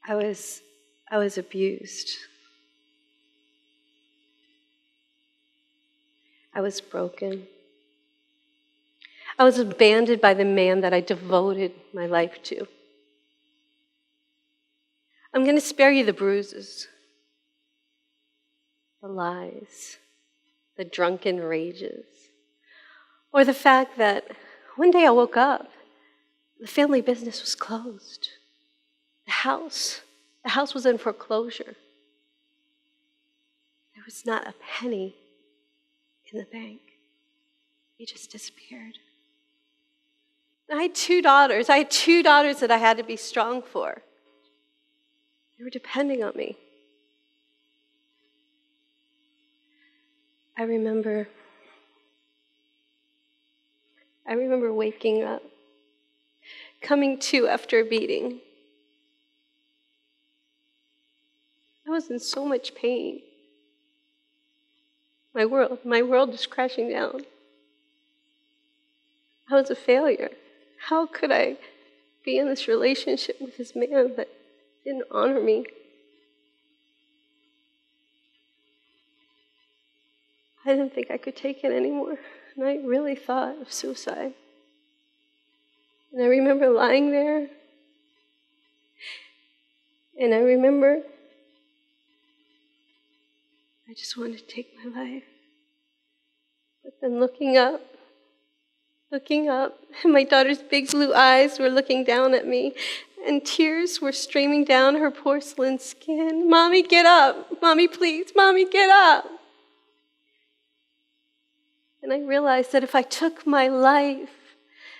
I was abused. I was broken. I was abandoned by the man that I devoted my life to. I'm going to spare you the bruises, the lies, the drunken rages, or the fact that one day I woke up, the family business was closed. The house was in foreclosure. There was not a penny in the bank. It just disappeared. I had two daughters. I had two daughters that I had to be strong for. They were depending on me. I remember waking up, coming to after a beating. I was in so much pain. My world was crashing down. I was a failure. How could I be in this relationship with this man that didn't honor me? I didn't think I could take it anymore, and I really thought of suicide. And I remember lying there, and I remember I just wanted to take my life. But then looking up, and my daughter's big blue eyes were looking down at me, and tears were streaming down her porcelain skin. Mommy, get up. Mommy, please. Mommy, get up. And I realized that if I took my life,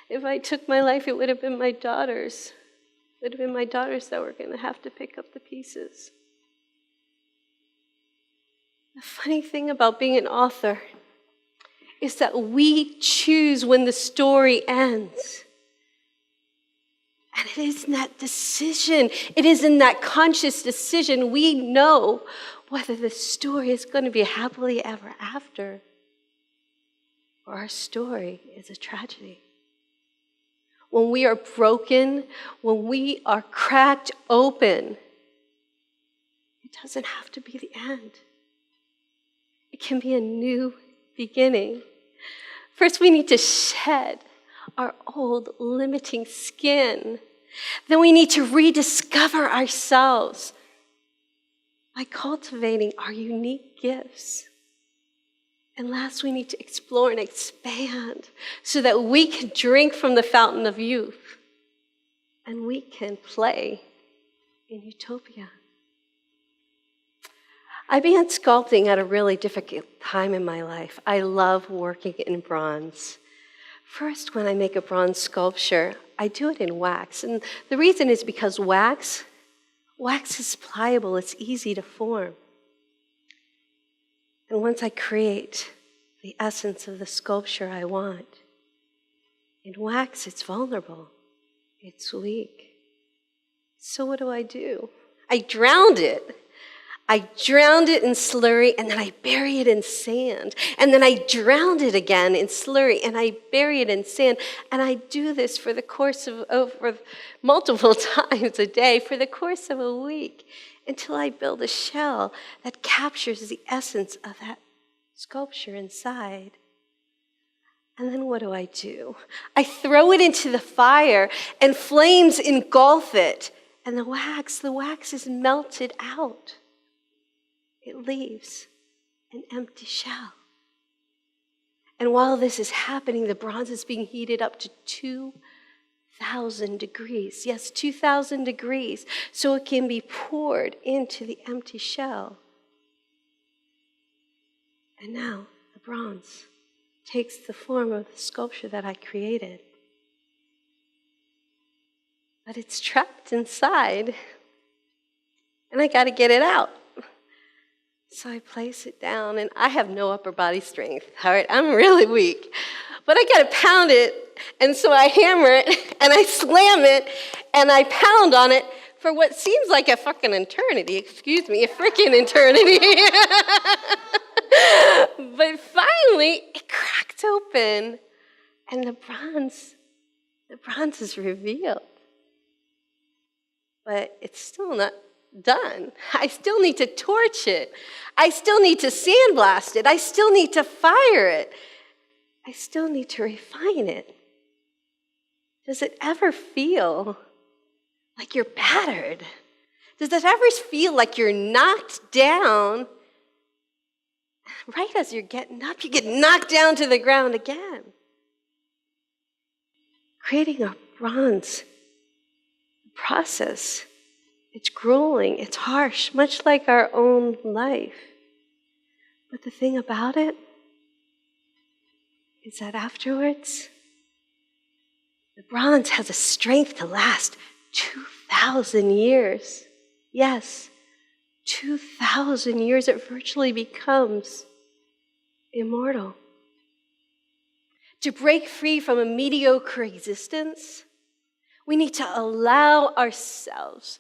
it would have been my daughters. It would have been my daughters that were going to have to pick up the pieces. The funny thing about being an author is that we choose when the story ends. And it is in that decision, it is in that conscious decision we know whether the story is going to be happily ever after or our story is a tragedy. When we are broken, when we are cracked open, it doesn't have to be the end. It can be a new beginning. First, we need to shed our old limiting skin. Then we need to rediscover ourselves by cultivating our unique gifts. And last, we need to explore and expand so that we can drink from the fountain of youth and we can play in utopia. I began sculpting at a really difficult time in my life. I love working in bronze. First, when I make a bronze sculpture, I do it in wax. And the reason is because wax is pliable, it's easy to form. And once I create the essence of the sculpture I want, in wax it's vulnerable, it's weak. So what do? I drowned it. I drowned it in slurry, and then I bury it in sand. And then I drowned it again in slurry, and I bury it in sand. And I do this for the course of over multiple times a day, for the course of a week, until I build a shell that captures the essence of that sculpture inside. And then what do? I throw it into the fire, and flames engulf it. And the wax is melted out. It leaves an empty shell. And while this is happening, the bronze is being heated up to 2,000 degrees. Yes, 2,000 degrees, so it can be poured into the empty shell. And now the bronze takes the form of the sculpture that I created. But it's trapped inside, and I got to get it out. So I place it down, and I have no upper body strength, all right? I'm really weak. But I got to pound it, and so I hammer it, and I slam it, and I pound on it for what seems like a fucking eternity. Excuse me, a freaking eternity. But finally, it cracked open, and the bronze is revealed. but it's still not done. I still need to torch it. I still need to sandblast it. I still need to fire it. I still need to refine it. Does it ever feel like you're battered? Does it ever feel like you're knocked down? Right as you're getting up, you get knocked down to the ground again. Creating a bronze process, it's grueling, it's harsh, much like our own life. But the thing about it is that afterwards, the bronze has a strength to last 2,000 years. Yes, 2,000 years, it virtually becomes immortal. To break free from a mediocre existence, we need to allow ourselves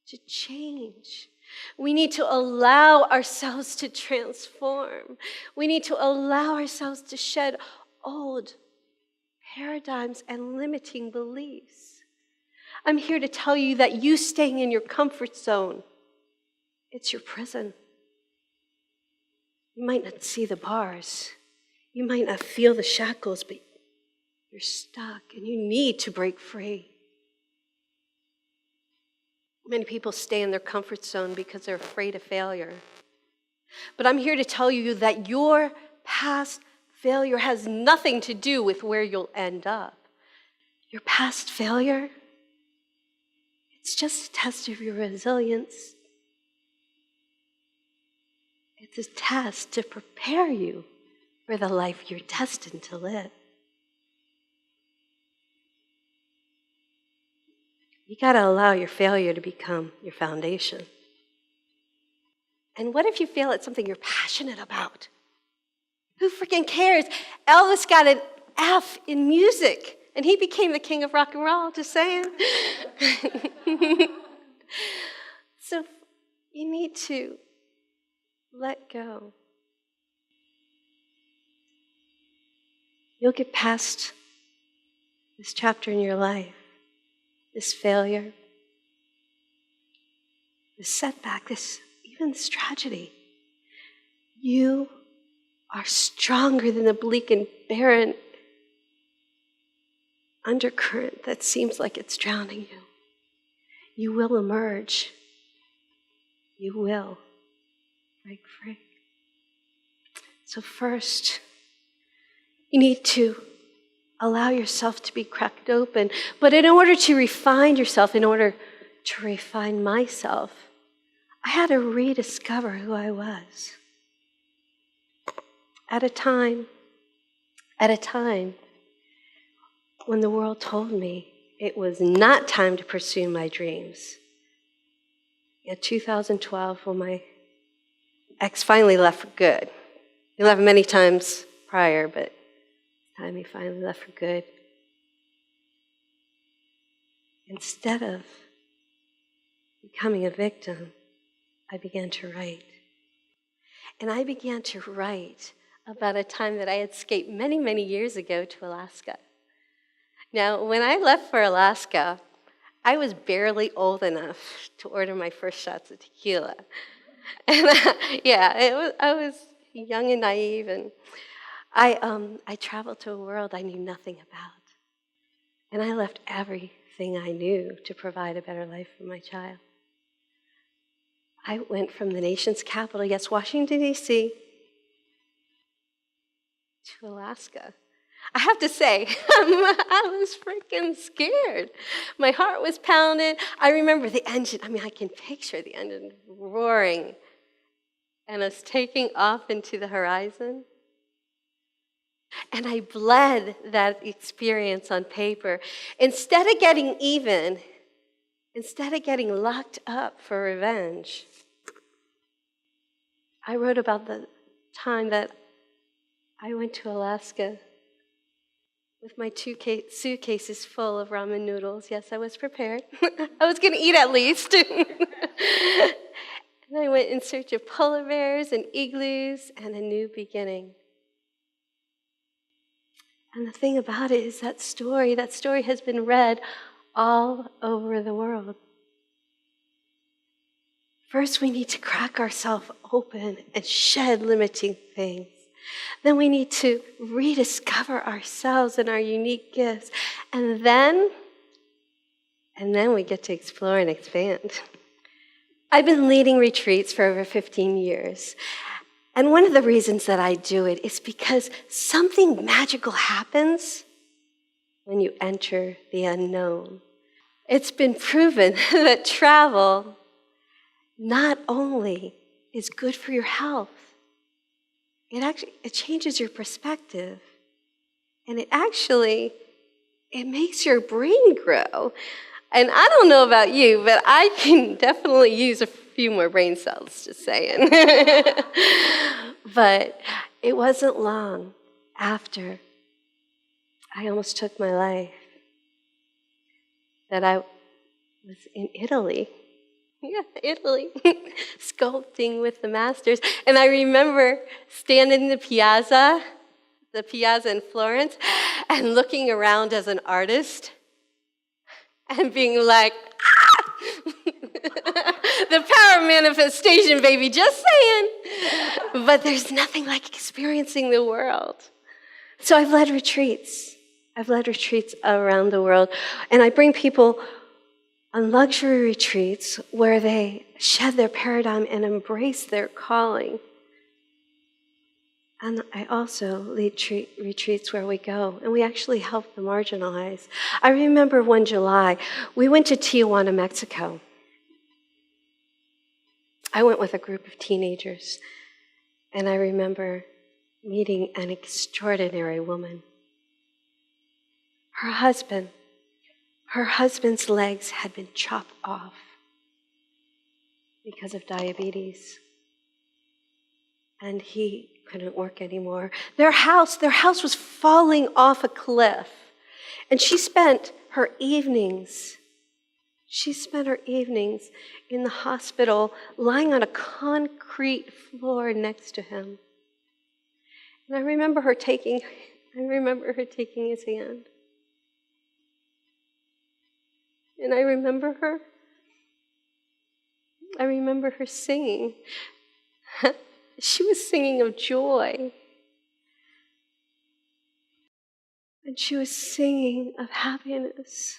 to change. We need to allow ourselves to transform. We need to allow ourselves to shed old paradigms and limiting beliefs. I'm here to tell you that you staying in your comfort zone, it's your prison. You might not see the bars. You might not feel the shackles, but you're stuck and you need to break free. Many people stay in their comfort zone because they're afraid of failure. But I'm here to tell you that your past failure has nothing to do with where you'll end up. Your past failure, it's just a test of your resilience. It's a test to prepare you for the life you're destined to live. You got to allow your failure to become your foundation. And what if you fail at something you're passionate about? Who freaking cares? Ellis got an F in music, and he became the king of rock and roll, just saying. So you need to let go. You'll get past this chapter in your life, this failure, this setback, even this tragedy. You are stronger than the bleak and barren undercurrent that seems like it's drowning you. You will emerge. You will break free. So first, you need to allow yourself to be cracked open. But in order to refine yourself, in order to refine myself, I had to rediscover who I was. At a time when the world told me it was not time to pursue my dreams. In 2012, when my ex finally left for good. He left many times prior, but this time he finally left for good. Instead of becoming a victim, I began to write. And I began to write about a time that I had escaped many, many years ago to Alaska. Now, when I left for Alaska, I was barely old enough to order my first shots of tequila. And I was young and naive, and I traveled to a world I knew nothing about. And I left everything I knew to provide a better life for my child. I went from the nation's capital, yes, Washington, D.C., to Alaska. I have to say, I was freaking scared. My heart was pounding. I remember the engine. I can picture the engine roaring and us taking off into the horizon. And I bled that experience on paper. Instead of getting even, instead of getting locked up for revenge, I wrote about the time that I went to Alaska with my 2 suitcases full of ramen noodles. Yes, I was prepared. I was going to eat at least. And I went in search of polar bears and igloos and a new beginning. And the thing about it is that story has been read all over the world. First, we need to crack ourselves open and shed limiting things. Then we need to rediscover ourselves and our unique gifts. And then we get to explore and expand. I've been leading retreats for over 15 years. And one of the reasons that I do it is because something magical happens when you enter the unknown. It's been proven that travel not only is good for your health, it changes your perspective. And it makes your brain grow. And I don't know about you, but I can definitely use a few more brain cells, just saying. But it wasn't long after I almost took my life that I was in Italy. Yeah, Italy, sculpting with the masters. And I remember standing in the piazza in Florence, and looking around as an artist and being like, ah! The power of manifestation, baby, just saying. But there's nothing like experiencing the world. So I've led retreats. I've led retreats around the world. And I bring people on luxury retreats where they shed their paradigm and embrace their calling. And I also lead retreats where we go, and we actually help the marginalized. I remember one July, we went to Tijuana, Mexico. I went with a group of teenagers, and I remember meeting an extraordinary woman. Her husband's legs had been chopped off because of diabetes. And he couldn't work anymore. Their house was falling off a cliff. And she spent her evenings in the hospital, lying on a concrete floor next to him. And I remember her taking his hand. And I remember her singing. She was singing of joy. And she was singing of happiness.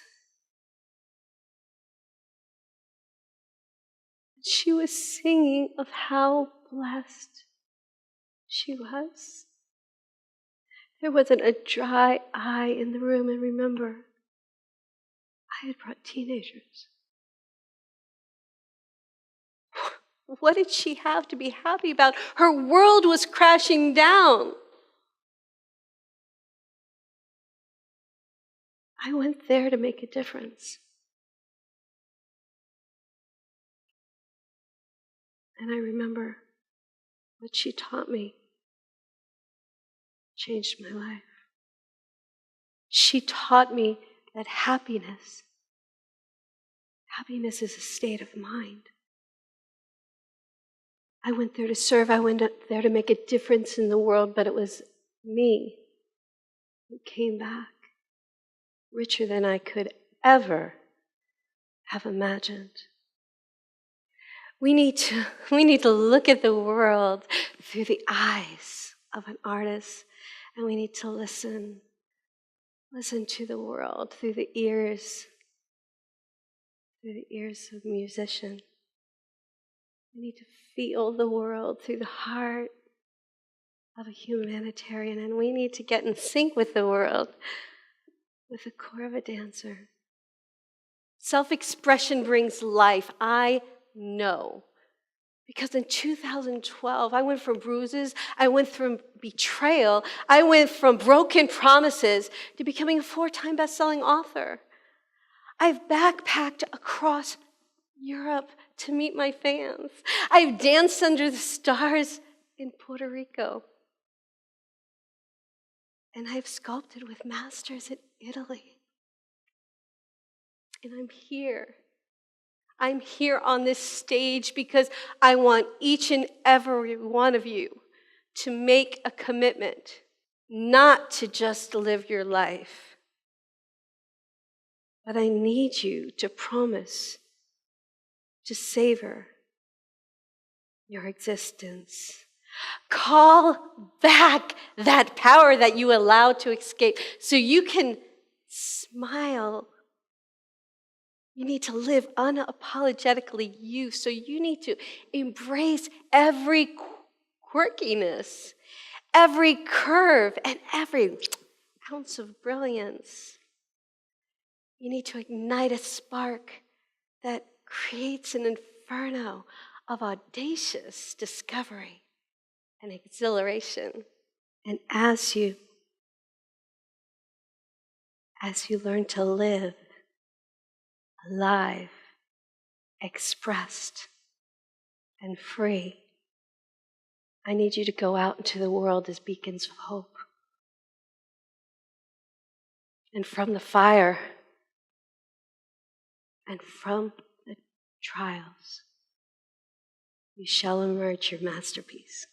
She was singing of how blessed she was. There wasn't a dry eye in the room. And remember, I had brought teenagers. What did she have to be happy about? Her world was crashing down. I went there to make a difference. And I remember what she taught me changed my life. She taught me that happiness is a state of mind. I went there to serve. I went there to make a difference in the world, but it was me who came back richer than I could ever have imagined. We need to look at the world through the eyes of an artist, and we need to listen to the world through the ears of a musician. We need to feel the world through the heart of a humanitarian, and we need to get in sync with the world with the core of a dancer. Self-expression brings life, I know. Because in 2012, I went from bruises, I went from betrayal, I went from broken promises to becoming a 4-time best-selling author. I've backpacked across Europe to meet my fans. I've danced under the stars in Puerto Rico. And I've sculpted with masters in Italy. And I'm here. I'm here on this stage because I want each and every one of you to make a commitment not to just live your life, but I need you to promise to savor your existence. Call back that power that you allowed to escape so you can smile. You need to live unapologetically you, so you need to embrace every quirkiness, every curve, and every ounce of brilliance. You need to ignite a spark that creates an inferno of audacious discovery and exhilaration. And as you learn to live alive, expressed, and free, I need you to go out into the world as beacons of hope. And from the fire and from the trials, you shall emerge your masterpiece.